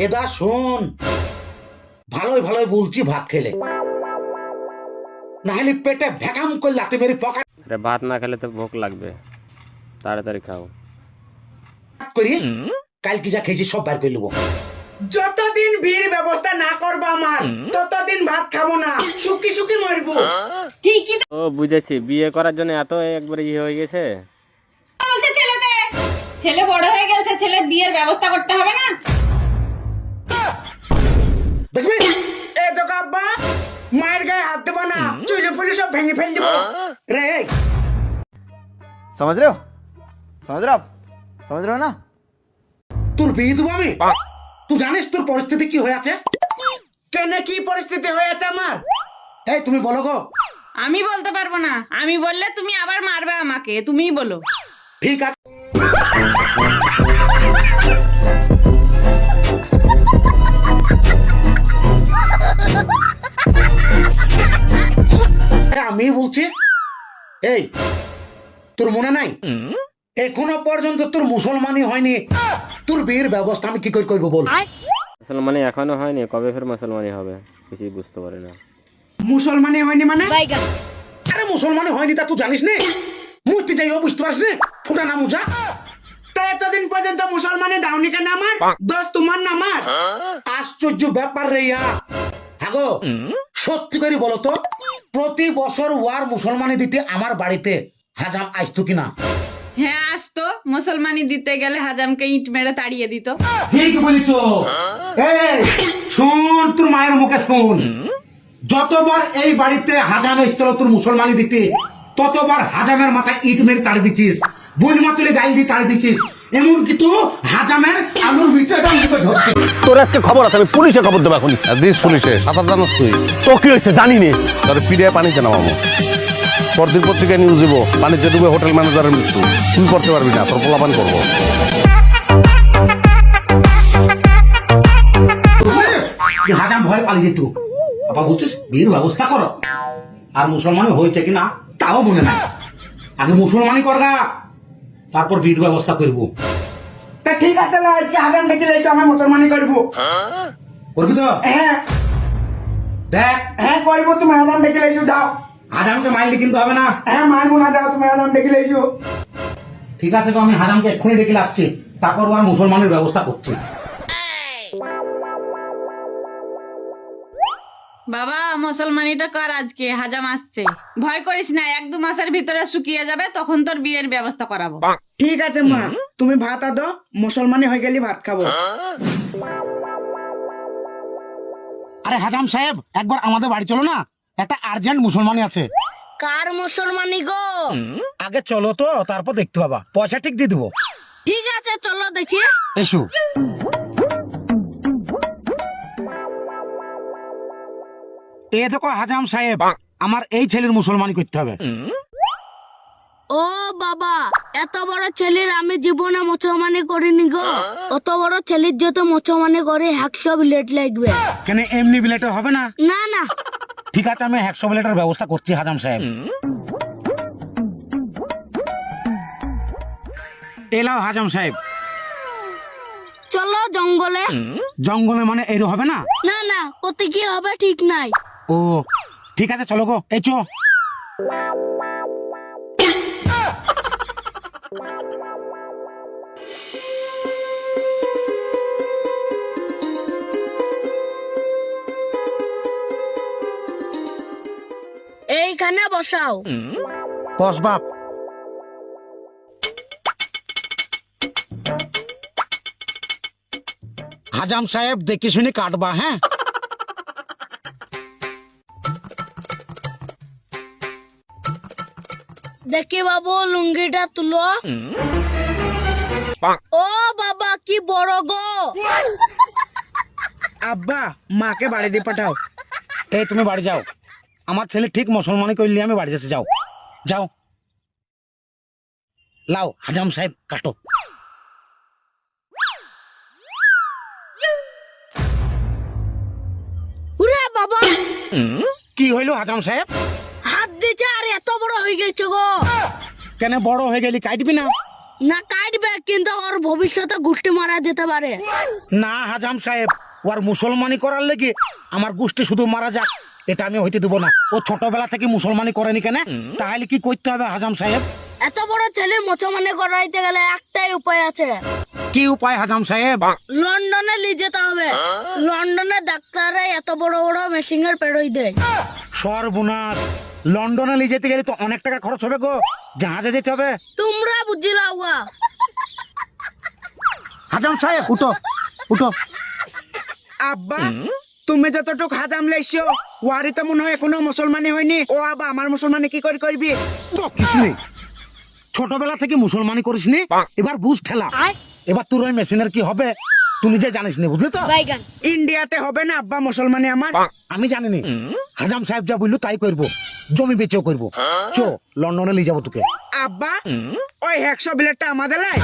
এদা শোন, ভালোই ভালোই বলছি, ভাত খেলে নাহলে পেটে ভ্যাকাম করে লাতে মেরে পকেট আরে ভাত না খেলে তো ভোক লাগবে, তাড়াতাড়ি খাও। করি। কাল কি যা খেয়েছি সব বার করে নেবো। যতদিন বিয়ের ব্যবস্থা না করবো আমার, ততদিন ভাত খাবো না, শুকি শুকি মরবো। ঠিকই ও বুঝেছি, বিয়ে করার জন্য এত একবারে ইয়ে হয়ে গেছে। বলছে ছেলেতে, ছেলে বড় হয়ে গেছে, ছেলের বিয়ের ব্যবস্থা করতে হবে না? দেখবি এ তো আব্বা, মায়ের গায়ে হাত দেবো না, চুলে ফুলে সব ভেঙে ফেল দেবো। রে समझ रहे हो समझ रहे हो आप समझ रहे हो ना। তোর বিয়ে দেবো আমি। তুই জানিস তোর পরিস্থিতি কি হয়ে আছে? কেন কি পরিস্থিতি হয়েছে আমার? এই তুমি বলো গো। আমি বলতে পারবো না, আমি বললে তুমি আবার মারবে আমাকে, তুমিই বলো। ঠিক আছে, আমি বলছি। এই তোর মনে নাই এখনো পর্যন্ত তোর মুসলমানই হয়নি, তোর বিয়ের ব্যবস্থা আমি কি করে করবো বল? মুসলমানি এখনো হয়নি, কবে ফের মুসলমানি হবে কিছুই বুঝতে পারি না। মুসলমানে হয়নি মানে? আরে মুসলমানই হয়নি তা তুই জানিস না? মুক্তি যাইও বুঝতে পারিস না? ফুটা না মুজা। তা এতদিন পর্যন্ত মুসলমানে দাওনি কেন আমার? দোষ তোমার না আমার? আশ্চর্য ব্যাপার রে ইয়া। হাগো সত্যি করে বলো তো, প্রতি বছর ওয়ার মুসলমানি দিতে আমার বাড়িতে হাজাম আসতো কিনা? হ্যাঁ আসতো, মুসলমানি দিতে গেলে হাজামকে ইট মেরে তাড়িয়ে দিত। ঠিক বলিস। এই শুন, তোর মায়ের মুখে শুন, যতবার এই বাড়িতে হাজাম এসছিল তোর মুসলমানি দিতে, ততবার হাজামের মাথায় ইট মেরে তাড়ি দিচ্ছিস, বই মা তুলে গাইল দিয়ে তাড়ি দিচ্ছিস, এমনকি তো হাজামের আলুর ভিতরে ধরছিস। তোর একটা খবর আছে, আমি পুলিশে খবর দেবো এখন। দিস পুলিশে সাঁতার জানাস তুই? তো কি হয়েছে জানি নে, তোর পিড়িয়ে পানিতে নামাবো। পরদিন পত্রিকায় নিউজ দিব, পানিতে ডুবে হোটেল ম্যানেজারের মৃত্যু। তুই করতে পারবি না, তোর পোলাপান করবো। হাজাম ভয় পালিয়ে যেত, আবার বলছিস বিয়ের ব্যবস্থা করো। আর মুসলমানি হয়েছে কিনা তাও মনে নাই। আগে মুসলমানি করগা, তারপর বিয়ের ব্যবস্থা করবো। তা ঠিক আছে, আজকে হাজার ডেকে এসে আমি মুসলমানি করবো। করবি তো? হ্যাঁ দেখ, হ্যাঁ করবো, তুমি হাজার ডেকে এসো, যাও। হাজামকে মাইলে কিন্তু হবে না। হ্যাঁ মারবো না, যাও তুমি হাজার ডেকে এসো। ঠিক আছে তো, আমি হাজামকে এক্ষুনি ডেকে আসছি, তারপর আর মুসলমানের ব্যবস্থা করছি। বাবা মুসলমানিটা কর, আজকে হাজাম আসছে। ভয় করিস না, 1-2 মাসের ভিতরে শুকিয়ে যাবে, তখন তোর বিয়ের ব্যবস্থা করাবো। ঠিক আছে মা, তুমি ভাত আদো, মুসলমানি হয়ে গেলে ভাত খাবো। আরে হাজাম সাহেব, একবার আমাদের বাড়ি চলো না, একটা আর্জেন্ট মুসলমানি আছে। কার মুসলমানি গো? আগে চলো তো, তারপর দেখতে পাবা, পয়সা ঠিক দিয়ে দেবো। ঠিক আছে চলো দেখি। এসো। এ দেখো হাজাম সাহেব, আমার এই ছেলের মুসলমানি করতে হবে। ও বাবা, এত বড় ছেলের আমি জীবনে মুসলমানি করিনি গো। অত বড় ছেলের যত মুসলমানি করে 100 বিলেট লাগবে। কেন এমনি বিলেটে হবে না? না না, ঠিক আছে, আমি 100 বিলেটের ব্যবস্থা করছি হাজাম সাহেব। এলাও হাজাম সাহেব। চলো জঙ্গলে। জঙ্গলে মানে এর হবে না? না না, কত কি হবে ঠিক নাই। ও ঠিক আছে, চলো গো, এই চো। এইখানে বসাও। বস বাপ। হাজাম সাহেব দেখে শুনে কাটবা, হ্যাঁ? দেখি বাবু, লুঙ্গিটা তুলো। ও বাবা, কি বড় গো। আব্বা, মাকে বাড়ি দিয়ে পাঠাও। এই তুমি বাড়ি যাও, আমার ছেলে ঠিক মুসলমানি করলে আমি বাড়ি যাচ্ছি। যাও যাও, লাও হাজাম সাহেব কাটো। উরে বাবা, কি হইলো হাজাম সাহেব? হাত দিছে আর এত বড় হয়ে গেছে গো। কেন বড় হয়ে গেলি কাটবি না? না কাই মারবে কিন্তু ওর ভবিষ্যতে গোষ্ঠী মারা যেতে পারে। না হাজাম সাহেব, ওর মুসলমানি করার লেগে আমার গোষ্ঠী শুধু মারা যাক এটা আমি হইতে দেবো না। ও ছোটবেলা থেকে মুসলমানি করেনি কেন? তাহলে কি করতে হবে হাজাম সাহেব? এত বড় ছেলে মুসলমানি করাইতে গেলে একটাই উপায় আছে। কি উপায় হাজাম সাহেব? লন্ডনে নিয়ে যেতে হবে। লন্ডনে ডাক্তাররা এত বড় বড় মেশিনের পেরোই দেয়। সর্বনাশ, লন্ডনে নিয়ে যেতে গেলে তো অনেক টাকা খরচ হবে গো, জাহাজে যেতে হবে। তোমরা বুঝিলা ওয়া। হাজাম সাহেব উঠো উঠো। আব্বা তুমি যতটুক হাজাম লাইছো ওয়ারি তো মনে হয় এখনো মুসলমানি হয়নি। ও আব্বা আমার মুসলমানি কি করে করবি? বকিস নে। ছোটবেলা থেকে মুসলমানি করিস নি, এবার বুঝ ঠেলা। এবার তোর ওই মেশিনের কি হবে তুই নিজে জানিস নি, বুঝলি তো? বাইগান। ইন্ডিয়াতে হবে না আব্বা মুসলমানি আমার? আমি জানি নি, হাজাম সাহেব যা বললো তাই করবো, জমি বেচেও করবো। চো লন্ডনে নিয়ে যাবো তোকে। আব্বা ওই 100 বিলেটটা আমাদের লাই।